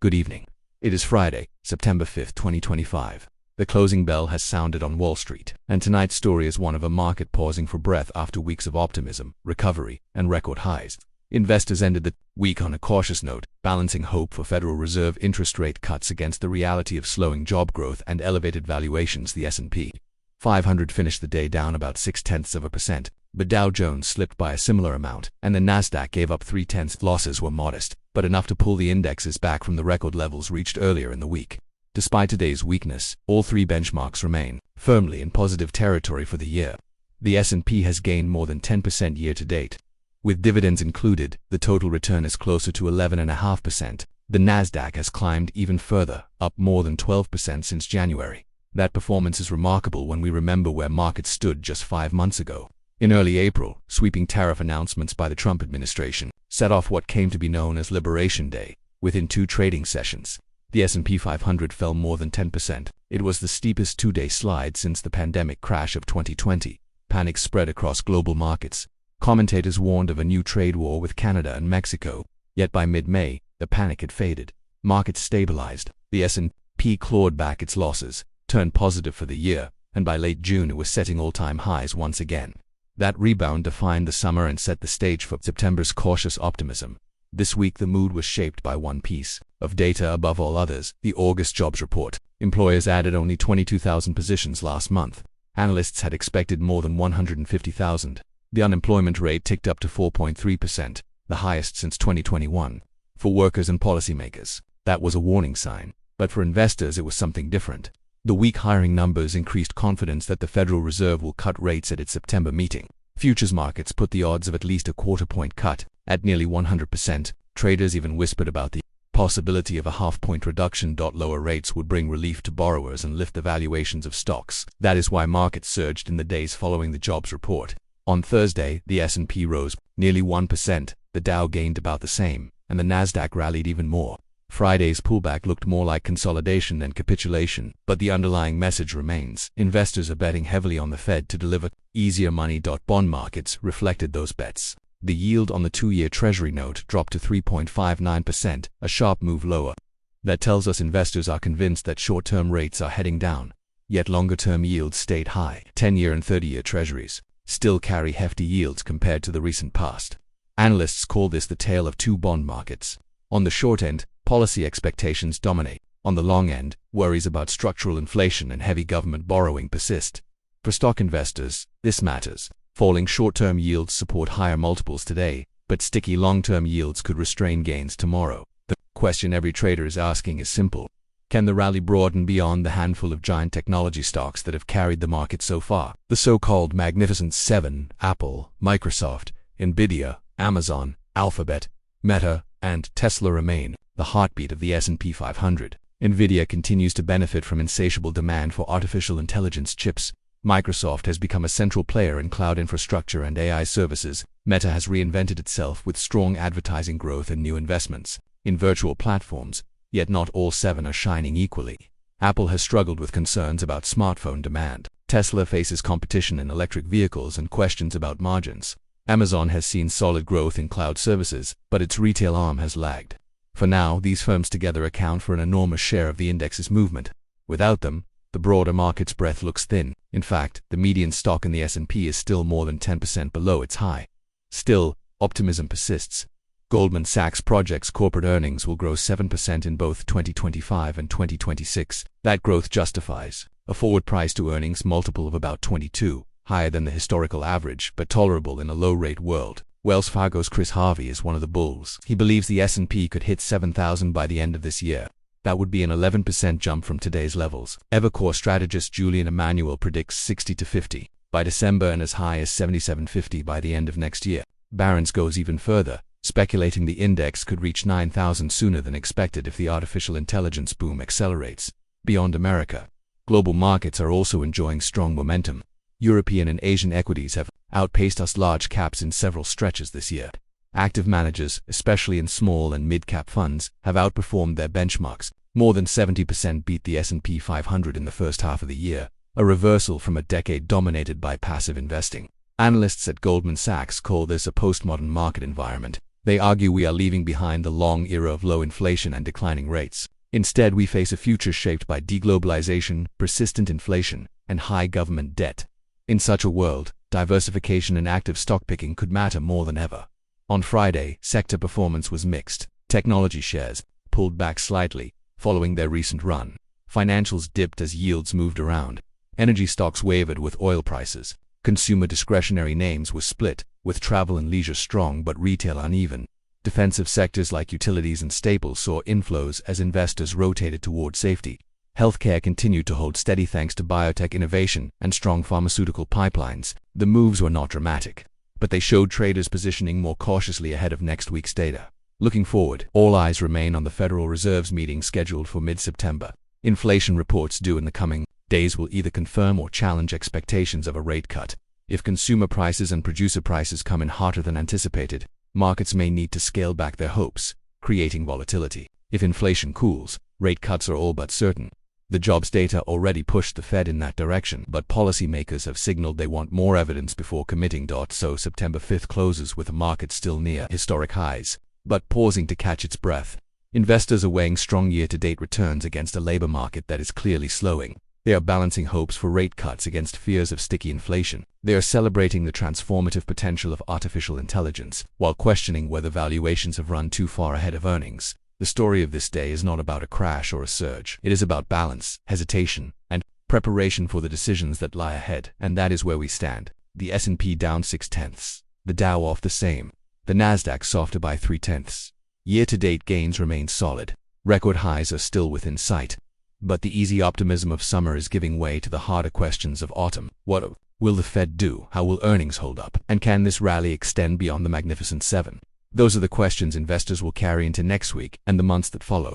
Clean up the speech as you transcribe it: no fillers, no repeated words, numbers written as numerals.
Good evening. It is Friday, September 5th, 2025. The closing bell has sounded on Wall Street, and tonight's story is one of a market pausing for breath after weeks of optimism, recovery, and record highs. Investors ended the week on a cautious note, balancing hope for Federal Reserve interest rate cuts against the reality of slowing job growth and elevated valuations. The S&P 500 finished the day down about 0.6%, but Dow Jones slipped by a similar amount, and the Nasdaq gave up 0.3%. Losses were modest, but enough to pull the indexes back from the record levels reached earlier in the week. Despite today's weakness, all three benchmarks remain firmly in positive territory for the year. The S&P has gained more than 10% year-to-date. With dividends included, the total return is closer to 11.5%. The Nasdaq has climbed even further, up more than 12% since January. That performance is remarkable when we remember where markets stood just 5 months ago. In early April, sweeping tariff announcements by the Trump administration set off what came to be known as Liberation Day. Within 2 trading sessions, the S&P 500 fell more than 10%. It was the steepest 2-day slide since the pandemic crash of 2020. Panic spread across global markets. Commentators warned of a new trade war with Canada and Mexico. Yet by mid-May, the panic had faded. Markets stabilized. The S&P clawed back its losses, turned positive for the year, and by late June it was setting all-time highs once again. That rebound defined the summer and set the stage for September's cautious optimism. This week the mood was shaped by one piece of data above all others, the August jobs report. Employers added only 22,000 positions last month. Analysts had expected more than 150,000. The unemployment rate ticked up to 4.3%, the highest since 2021. For workers and policymakers, that was a warning sign. But for investors it was something different. The weak hiring numbers increased confidence that the Federal Reserve will cut rates at its September meeting. Futures markets put the odds of at least a quarter-point cut at nearly 100%. Traders even whispered about the possibility of a half-point reduction. Lower rates would bring relief to borrowers and lift the valuations of stocks. That is why markets surged in the days following the jobs report. On Thursday, the S&P rose nearly 1%, the Dow gained about the same, and the Nasdaq rallied even more. Friday's pullback looked more like consolidation than capitulation, but the underlying message remains. Investors are betting heavily on the Fed to deliver easier money. Bond markets reflected those bets. The yield on the 2-year Treasury note dropped to 3.59%, a sharp move lower. That tells us investors are convinced that short-term rates are heading down. Yet longer-term yields stayed high. 10-year and 30-year Treasuries still carry hefty yields compared to the recent past. Analysts call this the tale of two bond markets. On the short end, policy expectations dominate. On the long end, worries about structural inflation and heavy government borrowing persist. For stock investors, this matters. Falling short-term yields support higher multiples today, but sticky long-term yields could restrain gains tomorrow. The question every trader is asking is simple. Can the rally broaden beyond the handful of giant technology stocks that have carried the market so far? The so-called Magnificent Seven, Apple, Microsoft, Nvidia, Amazon, Alphabet, Meta, and Tesla remain the heartbeat of the S&P 500. Nvidia continues to benefit from insatiable demand for artificial intelligence chips. Microsoft has become a central player in cloud infrastructure and AI services. Meta has reinvented itself with strong advertising growth and new investments in virtual platforms, yet not all 7 are shining equally. Apple has struggled with concerns about smartphone demand. Tesla faces competition in electric vehicles and questions about margins. Amazon has seen solid growth in cloud services, but its retail arm has lagged. For now, these firms together account for an enormous share of the index's movement. Without them, the broader market's breath looks thin. In fact, the median stock in the S&P is still more than 10% below its high. Still, optimism persists. Goldman Sachs projects corporate earnings will grow 7% in both 2025 and 2026. That growth justifies a forward price-to-earnings multiple of about 22, higher than the historical average, but tolerable in a low-rate world. Wells Fargo's Chris Harvey is one of the bulls. He believes the S&P could hit 7,000 by the end of this year. That would be an 11% jump from today's levels. Evercore strategist Julian Emanuel predicts 60 to 50 by December and as high as 77.50 by the end of next year. Barron's goes even further, speculating the index could reach 9,000 sooner than expected if the artificial intelligence boom accelerates. Beyond America, global markets are also enjoying strong momentum. European and Asian equities have outpaced us large caps in several stretches this year. Active managers, especially in small and mid-cap funds, have outperformed their benchmarks. More than 70% beat the S&P 500 in the first half of the year, a reversal from a decade dominated by passive investing. Analysts at Goldman Sachs call this a postmodern market environment. They argue we are leaving behind the long era of low inflation and declining rates. Instead, we face a future shaped by deglobalization, persistent inflation, and high government debt. In such a world, diversification and active stock picking could matter more than ever. On Friday, sector performance was mixed. Technology shares pulled back slightly, following their recent run. Financials dipped as yields moved around. Energy stocks wavered with oil prices. Consumer discretionary names were split, with travel and leisure strong but retail uneven. Defensive sectors like utilities and staples saw inflows as investors rotated toward safety. Healthcare continued to hold steady thanks to biotech innovation and strong pharmaceutical pipelines. The moves were not dramatic, but they showed traders positioning more cautiously ahead of next week's data. Looking forward, all eyes remain on the Federal Reserve's meeting scheduled for mid-September. Inflation reports due in the coming days will either confirm or challenge expectations of a rate cut. If consumer prices and producer prices come in hotter than anticipated, markets may need to scale back their hopes, creating volatility. If inflation cools, rate cuts are all but certain. The jobs data already pushed the Fed in that direction, but policymakers have signaled they want more evidence before committing. So September 5th closes with the market still near historic highs, but pausing to catch its breath. Investors are weighing strong year-to-date returns against a labor market that is clearly slowing. They are balancing hopes for rate cuts against fears of sticky inflation. They are celebrating the transformative potential of artificial intelligence, while questioning whether valuations have run too far ahead of earnings. The story of this day is not about a crash or a surge. It is about balance, hesitation, and preparation for the decisions that lie ahead. And that is where we stand. The S&P down 0.6. The Dow off the same. The Nasdaq softer by 0.3. Year-to-date gains remain solid. Record highs are still within sight. But the easy optimism of summer is giving way to the harder questions of autumn. What will the Fed do? How will earnings hold up? And can this rally extend beyond the Magnificent Seven? Those are the questions investors will carry into next week and the months that follow.